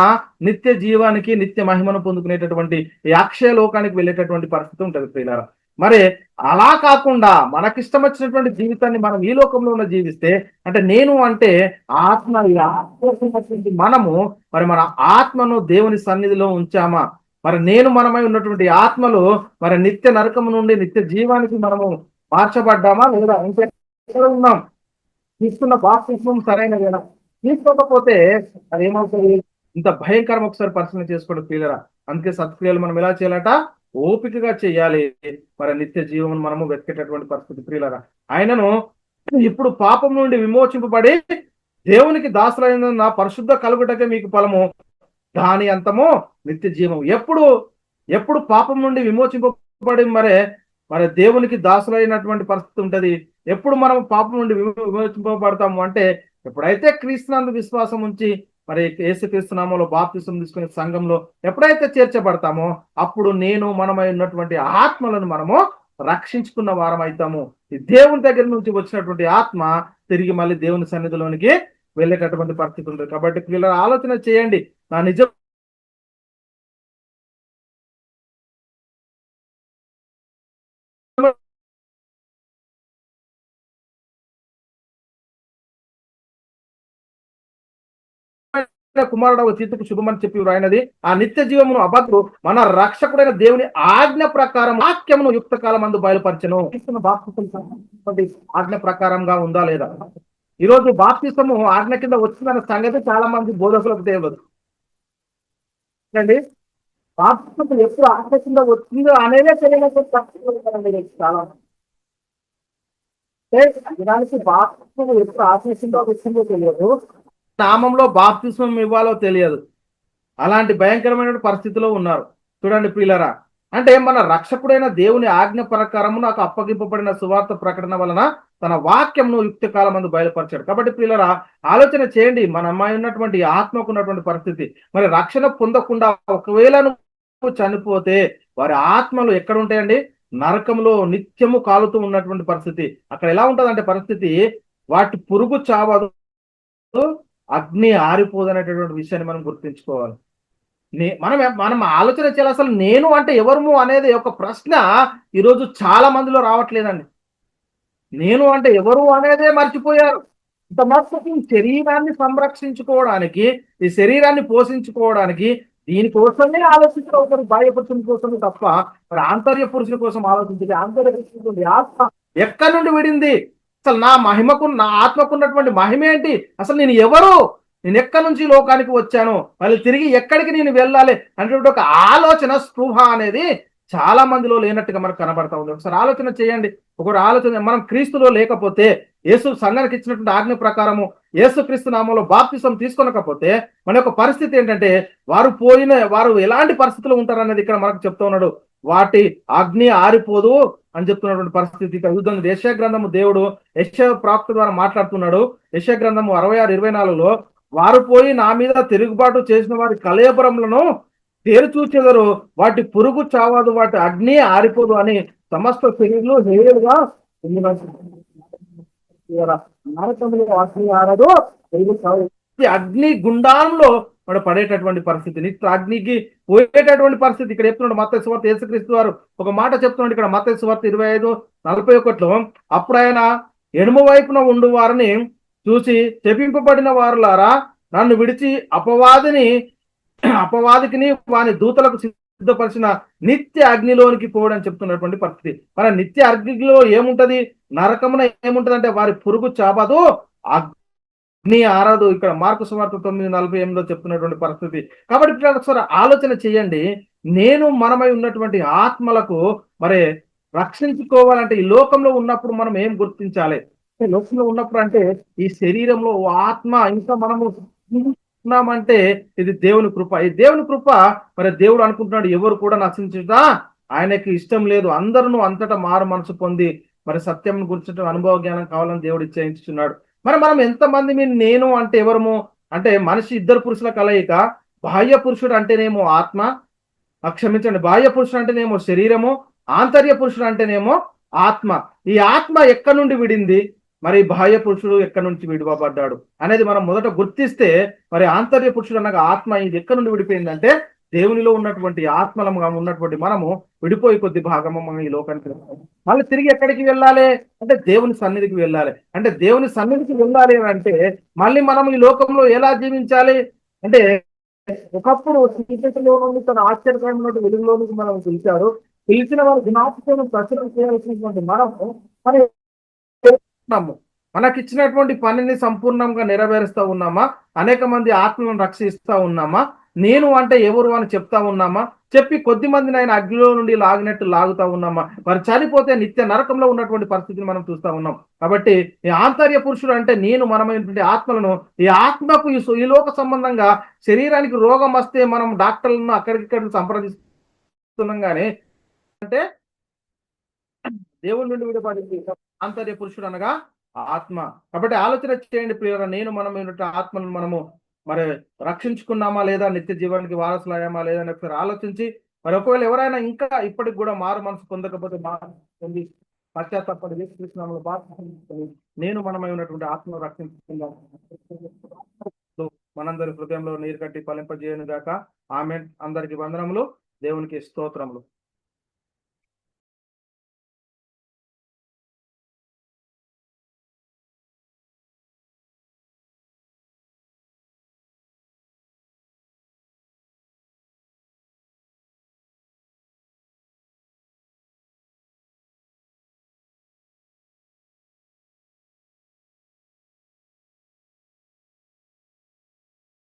నిత్య జీవానికి నిత్య మహిమను పొందుకునేటటువంటి ఈ అక్షయ లోకానికి వెళ్ళేటటువంటి పరిస్థితి ఉంటుంది ప్రియులారా. మరి అలా కాకుండా మనకిష్టం వచ్చినటువంటి జీవితాన్ని మనం ఈ లోకంలో ఉన్న జీవిస్తే అంటే నేను అంటే ఆత్మ మనము మరి మన ఆత్మను దేవుని సన్నిధిలో ఉంచామా? మరి నేను మనమై ఉన్నటువంటి ఆత్మలు మరి నిత్య నరకము నుండి నిత్య జీవానికి మనము మార్చబడ్డామా లేదా? ఇంకా ఉన్నాం. తీసుకున్న బాప్తిస్మం సరైనదేనా? తీసుకోకపోతే అది ఏమవుతుంది? ఇంత భయంకరం. ఒకసారి పరిశీలన చేసుకోవడం ప్రియులరా. అందుకే సత్క్రియలు మనం ఎలా చేయాలట? ఓపికగా చేయాలి. మరి నిత్య జీవం మనము వెతికేటటువంటి పరిస్థితి ప్రియులరా. ఆయనను ఇప్పుడు పాపం నుండి విమోచింపబడి దేవునికి దాసులైన నా పరిశుద్ధ కలుగుటకే మీకు ఫలము, దాని అంతము నిత్య జీవం. ఎప్పుడు పాపం నుండి విమోచింపబడి మరి దేవునికి దాసులైనటువంటి పరిస్థితి ఉంటది. ఎప్పుడు మనం పాపం నుండి విమోచింపబడతాము అంటే ఎప్పుడైతే క్రీస్తునందు విశ్వాసం ఉంచి మరి యేసుక్రీస్తు నామములో బాప్తిసం తీసుకునే సంఘంలో ఎప్పుడైతే చేర్చబడతామో అప్పుడు మనమై ఉన్నటువంటి ఆత్మలను మనము రక్షించుకున్న వారం అవుతాము. ఈ దేవుని దగ్గర నుంచి వచ్చినటువంటి ఆత్మ తిరిగి మళ్ళీ దేవుని సన్నిధిలోనికి వెళ్ళేటటువంటి పరిస్థితి ఉంటుంది. కాబట్టి వీళ్ళ ఆలోచన చేయండి. నా నిజ కుమారుడు తీర్పుకు శుభమని చెప్పి వ్రాయినది. ఆ నిత్య జీవమును అబద్ధు మన రక్షకుడైన దేవుని ఆజ్ఞ ప్రకారం వాక్యమును యుక్త కాలం అందు బయలుపరచను. ఆజ్ఞ ప్రకారంగా ఉందా లేదా? ఈరోజు బాప్తిసము ఆజ్ఞ కింద వచ్చిందన్న సంగతి చాలా మంది బోధకులకు తెలియదు. బాప్తిసం ఎప్పుడు ఆజ్ఞ కింద వచ్చిందో అనేదే తెలియదు చాలా. బాప్తిసం ఎప్పుడు ఆజ్ఞ కింద వచ్చిందో తెలియదు, నామంలో బాప్తిస్మం ఇవ్వాలో తెలియదు. అలాంటి భయంకరమైన పరిస్థితిలో ఉన్నారు. చూడండి ప్రియులరా. అంటే మన రక్షకుడైన దేవుని ఆజ్ఞ ప్రకారము నాకు అప్పగింపబడిన సువార్త ప్రకటన వలన తన వాక్యంను యుక్త కాలం అందు బయలుపరిచాడు. కాబట్టి ప్రియులరా ఆలోచన చేయండి. మన అమ్మాయి ఉన్నటువంటి ఆత్మకు ఉన్నటువంటి పరిస్థితి. మరి రక్షణ పొందకుండా ఒకవేళ నువ్వు చనిపోతే వారి ఆత్మలు ఎక్కడ ఉంటాయండి? నరకంలో నిత్యము కాలుతూ ఉన్నటువంటి పరిస్థితి. అక్కడ ఎలా ఉంటుందంటే పరిస్థితి, వాటి పురుగు చావదు, అగ్ని ఆరిపోదనేటటువంటి విషయాన్ని మనం గుర్తించుకోవాలి. మనం ఆలోచన చేయాలి. అసలు నేను అంటే ఎవరు అనేది ఒక ప్రశ్న ఈరోజు చాలా మందిలో రావట్లేదండి. నేను అంటే ఎవరు అనేదే మర్చిపోయారు. ఇంత మటుకు శరీరాన్ని సంరక్షించుకోవడానికి, ఈ శరీరాన్ని పోషించుకోవడానికి దీనికోసమే ఆలోచించడం బాహ్య పురుషుని కోసమే తప్ప మరి ఆంతర్య పురుషుని కోసం ఆలోచించింది. ఆంతర్య పురుషుని ఆత్మ ఎక్కడి నుండి విడింది? అసలు నా మహిమకు, నా ఆత్మకు ఉన్నటువంటి మహిమ ఏంటి? అసలు నేను ఎవరు? నేను ఎక్కడి నుంచి లోకానికి వచ్చాను? మళ్ళీ తిరిగి ఎక్కడికి నేను వెళ్ళాలి అనేటువంటి ఒక ఆలోచన, స్పృహ అనేది చాలా మందిలో లేనట్టుగా మనకు కనబడతా ఉంది. ఒకసారి ఆలోచన చేయండి. ఒకటి ఆలోచన, మనం క్రీస్తులో లేకపోతే, యేసు సంఘానికి ఇచ్చినటువంటి ఆజ్ఞ ప్రకారము యేసుక్రీస్తు నామంలో బాప్తిసం తీసుకొనకపోతే మన యొక్క పరిస్థితి ఏంటంటే, వారు ఎలాంటి పరిస్థితుల్లో ఉంటారనేది ఇక్కడ మనకు చెప్తా ఉన్నాడు. వాటి అగ్ని ఆరిపోదు అని చెప్తున్నటువంటి పరిస్థితి ఇక్కడ యుద్ధం. యెషయా గ్రంథము దేవుడు యెషయా ప్రాప్తి ద్వారా మాట్లాడుతున్నాడు. యెషయా గ్రంథము 66:24లో వారు పోయి నా మీద తిరుగుబాటు చేసిన వారి కళేబరములను తేరు చూచెదరు, వాటి పురుగు చావదు, వాటి అగ్ని ఆరిపోదు అని సమస్త శరీరులు హేయులుగా ఆరదు, అగ్ని గుండంలో వాడు పడేటటువంటి పరిస్థితి, నిత్య అగ్నికి పోయేటటువంటి పరిస్థితి ఇక్కడ చెప్తున్నాడు. మత్తయి సువార్త యేసుక్రీస్తు వారు ఒక మాట చెప్తున్నాడు ఇక్కడ మత్తయి సువార్త 25:41లో, అప్పుడు ఆయన ఎడమ వైపున ఉండు వారిని చూసి, చెప్పింపబడిన వారులారా, నన్ను విడిచి అపవాదికిని వాని దూతలకు సిద్ధపరిచిన నిత్య అగ్నిలోనికి పోవడం చెప్తున్నటువంటి పరిస్థితి. మన నిత్య అగ్నిలో ఏముంటది, నరకమున ఏముంటది అంటే వారి పురుగు చాపదు, అగ్ని ఆరదు. ఇక్కడ మార్కు సువార్త 9:48లో చెప్తున్నటువంటి పరిస్థితి. కాబట్టి ఇప్పుడు ఒకసారి ఆలోచన చేయండి, మనమై ఉన్నటువంటి ఆత్మలకు మరి రక్షించుకోవాలంటే ఈ లోకంలో ఉన్నప్పుడు మనం ఏం గుర్తించాలి? లోకంలో ఉన్నప్పుడు అంటే ఈ శరీరంలో ఆత్మ ఇంకా మనము ఉన్నామంటే ఇది దేవుని కృప. ఈ దేవుని కృప మరి దేవుడు అనుకుంటున్నాడు ఎవరు కూడా నశించుట ఆయనకి ఇష్టం లేదు, అందరూ అంతటా మారు మనసు పొంది మరి సత్యం గురించి అనుభవ జ్ఞానం కావాలని దేవుడు ఇచ్చేయించున్నాడు. మరి మనం ఎంతమంది నేను అంటే ఎవరము అంటే మనిషి ఇద్దరు పురుషుల కలయిక. బాహ్య పురుషుడు అంటేనేమో ఆత్మ, క్షమించండి, బాహ్య పురుషుడు అంటేనేమో శరీరము, ఆంతర్య పురుషుడు అంటేనేమో ఆత్మ. ఈ ఆత్మ ఎక్కడి నుండి విడింది, మరి బాహ్య పురుషుడు ఎక్కడి నుంచి విడివబడ్డాడు అనేది మనం మొదట గుర్తిస్తే, మరి ఆంతర్య పురుషుడు అనగా ఆత్మ ఇది ఎక్కడి నుండి విడిపోయిందంటే దేవునిలో ఉన్నటువంటి ఆత్మలముగా ఉన్నటువంటి మనము విడిపోయి కొద్ది భాగము మనం ఈ లోకానికి మళ్ళీ తిరిగి ఎక్కడికి వెళ్ళాలి అంటే దేవుని సన్నిధికి వెళ్ళాలి. అంటే దేవుని సన్నిధికి వెళ్ళాలి అంటే మళ్ళీ మనం ఈ లోకంలో ఎలా జీవించాలి అంటే, ఒకప్పుడు చీకటిలో నుండి తన ఆశ్చర్యకరమైన వెలుగులోనికి మనం పిలిచారు. పిలిచిన వారు జ్ఞాపకం ప్రచురణ చేయాల్సినటువంటి మనము మరి మనకిచ్చినటువంటి పనిని సంపూర్ణంగా నెరవేరుస్తూ ఉన్నామా? అనేక మంది ఆత్మలను రక్షిస్తూ ఉన్నామా? నేను అంటే ఎవరు అని చెప్తా ఉన్నామా? చెప్పి కొద్ది మందిని ఆయన అగ్నిలో నుండి లాగినట్టు లాగుతా ఉన్నామా? మరి చనిపోతే నిత్య నరకంలో ఉన్నటువంటి పరిస్థితిని మనం చూస్తా ఉన్నాం. కాబట్టి ఈ ఆంతర్య పురుషుడు అంటే మనమైనటువంటి ఆత్మలను, ఈ ఆత్మకు ఈ లోక సంబంధంగా శరీరానికి రోగం వస్తే మనం డాక్టర్లను అక్కడికి సంప్రదిస్తున్నాం. కానీ అంటే దేవుడి నుండి విడబడింది ఆంతర్య పురుషుడు అనగా ఆత్మ. కాబట్టి ఆలోచన చేయండి ప్రియుల, మనమైనటువంటి ఆత్మను మనము మరి రక్షించుకున్నామా లేదా, నిత్య జీవానికి వారసులయ్యామా లేదా అని ఒకసారి ఆలోచించి, మరి ఒకవేళ ఎవరైనా ఇంకా ఇప్పటికి కూడా మారు మనసు పొందకపోతే పొంది పశ్చాత్తాపడి యేసుక్రీస్తునామములో బాప్తిసం మనమై ఉన్నటువంటి ఆత్మను రక్షించుకుందాం. మనందరి హృదయంలో నీరు కట్టి ఫలింపజేయను గాక. ఆమేన్. అందరికి వందనములు. దేవునికి స్తోత్రములు.